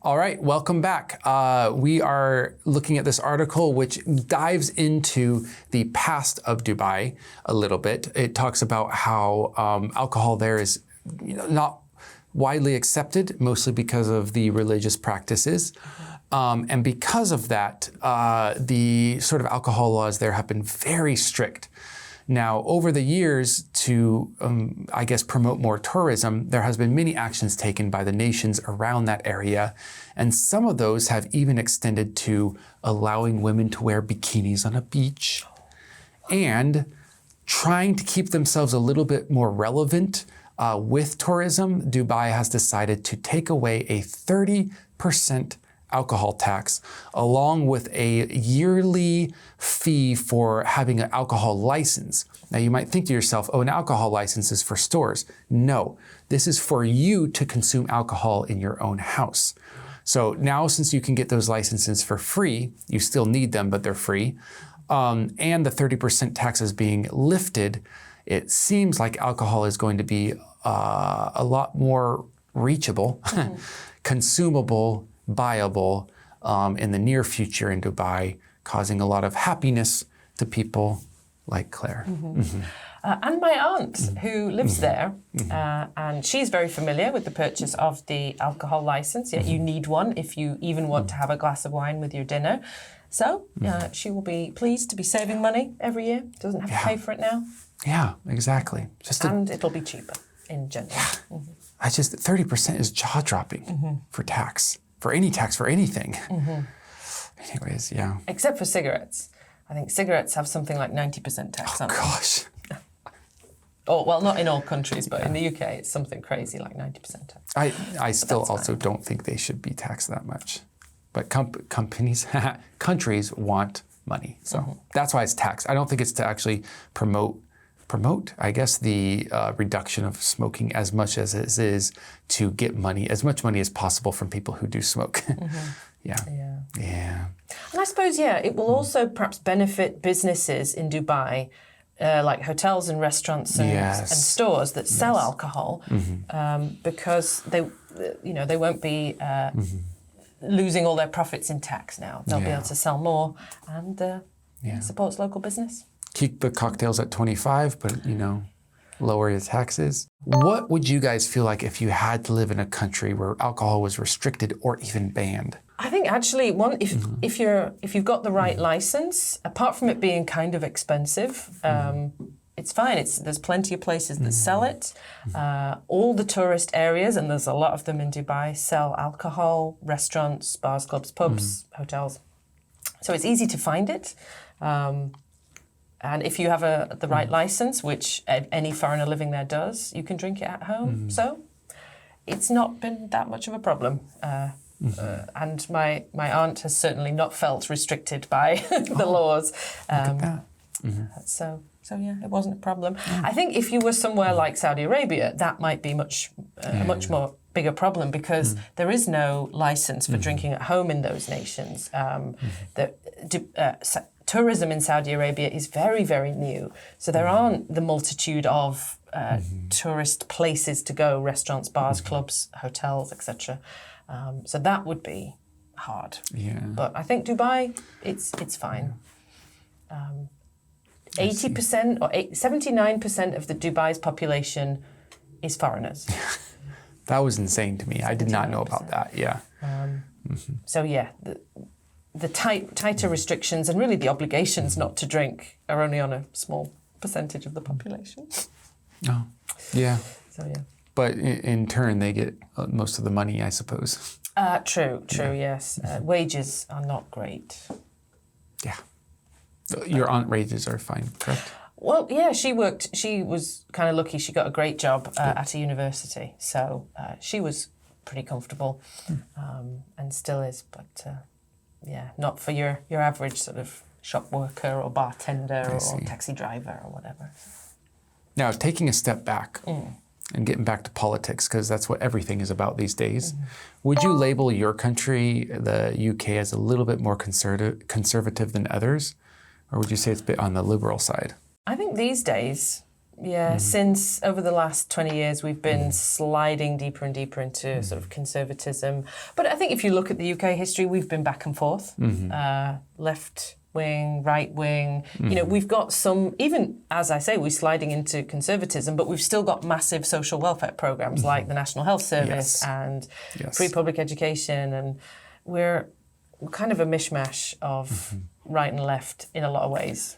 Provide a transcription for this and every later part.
All right, welcome back. We are looking at this article which dives into the past of Dubai a little bit. It talks about how alcohol there is not widely accepted, mostly because of the religious practices. And because of that, the sort of alcohol laws there have been very strict. Now, over the years to, I guess, promote more tourism, there has been many actions taken by the nations around that area. And some of those have even extended to allowing women to wear bikinis on a beach and trying to keep themselves a little bit more relevant with tourism. Dubai has decided to take away a 30% alcohol tax, along with a yearly fee for having an alcohol license. Now you might think to yourself, oh, an alcohol license is for stores. No, this is for you to consume alcohol in your own house. So now since you can get those licenses for free, you still need them, but they're free, and the 30% tax is being lifted, it seems like alcohol is going to be a lot more reachable, consumable, buyable in the near future in Dubai, causing a lot of happiness to people like Claire. And my aunt, who lives there, and she's very familiar with the purchase of the alcohol license. Yeah, you need one if you even want to have a glass of wine with your dinner. So she will be pleased to be saving money every year. Doesn't have to pay for it now. Yeah, exactly. And it'll be cheaper in general. I just, 30% is jaw-dropping for tax. For any tax, for anything. Anyways, yeah. Except for cigarettes. I think cigarettes have something like 90% tax on them. Oh, gosh. Oh, well, not in all countries, but in the UK, it's something crazy like 90% tax. I still also don't think they should be taxed that much. But countries want money. So that's why it's taxed. I don't think it's to actually promote, I guess, the reduction of smoking as much as it is to get money, as much money as possible from people who do smoke. Yeah. And I suppose, it will also perhaps benefit businesses in Dubai, like hotels and restaurants and stores that sell alcohol, because they won't be losing all their profits in tax now. They'll be able to sell more, and supports local business. Keep the cocktails at 25, but, lower your taxes. What would you guys feel like if you had to live in a country where alcohol was restricted or even banned? I think actually, if you've got the right license, apart from it being kind of expensive, it's fine. There's plenty of places that sell it. All the tourist areas, and there's a lot of them in Dubai, sell alcohol, restaurants, bars, clubs, pubs, hotels. So it's easy to find it. And if you have the right license, which any foreigner living there does, you can drink it at home. So it's not been that much of a problem. And my aunt has certainly not felt restricted by the laws. Look at that. So it wasn't a problem. I think if you were somewhere like Saudi Arabia, that might be a much more bigger problem, because there is no license for drinking at home in those nations. Tourism in Saudi Arabia is very, very new. So there aren't the multitude of tourist places to go, restaurants, bars, clubs, hotels, etc. So that would be hard. Yeah. But I think Dubai, it's fine. 80% or 79% of the Dubai's population is foreigners. That was insane to me. I did not know about that. Yeah. So the tighter restrictions and really the obligations not to drink are only on a small percentage of the population. Oh, yeah. So yeah. But in turn, they get most of the money, I suppose. True, yes. Wages are not great. Yeah. Your aunt wages are fine, correct? Well, yeah, she was kind of lucky. She got a great job at a university. So she was pretty comfortable and still is. But not for your average sort of shop worker or bartender or taxi driver or whatever. Now, taking a step back and getting back to politics, because that's what everything is about these days, would you label your country, the UK, as a little bit more conservative than others? Or would you say it's a bit on the liberal side? I think these days, since over the last 20 years, we've been sliding deeper and deeper into sort of conservatism. But I think if you look at the UK history, we've been back and forth, left wing, right wing. You know, we've got some, even as I say, we're sliding into conservatism, but we've still got massive social welfare programs like the National Health Service and free public education. And we're kind of a mishmash of right and left in a lot of ways.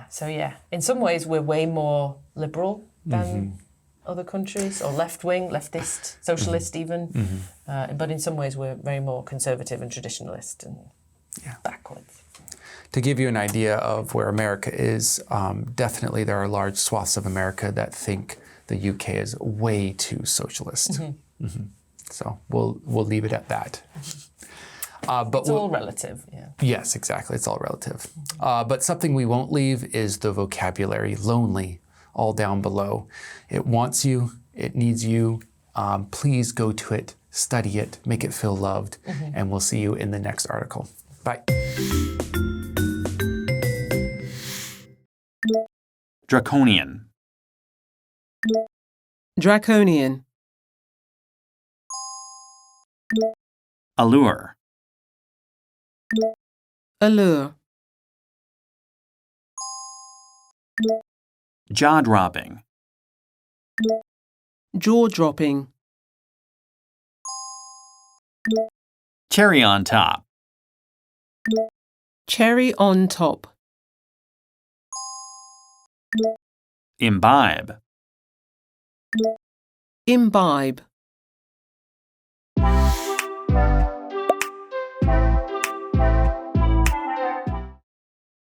So in some ways we're way more liberal than other countries, or left-wing, leftist, socialist even. But in some ways we're very more conservative and traditionalist and backwards. To give you an idea of where America is, definitely there are large swaths of America that think the UK is way too socialist. So we'll leave it at that. But it's all relative. Yes, exactly. It's all relative. But something we won't leave is the vocabulary. Lonely, all down below. It wants you. It needs you. Please go to it, study it, make it feel loved, and we'll see you in the next article. Bye. Draconian. Draconian. Allure. Allure. Jaw-dropping. Jaw-dropping. Cherry on top. Cherry on top. Imbibe. Imbibe.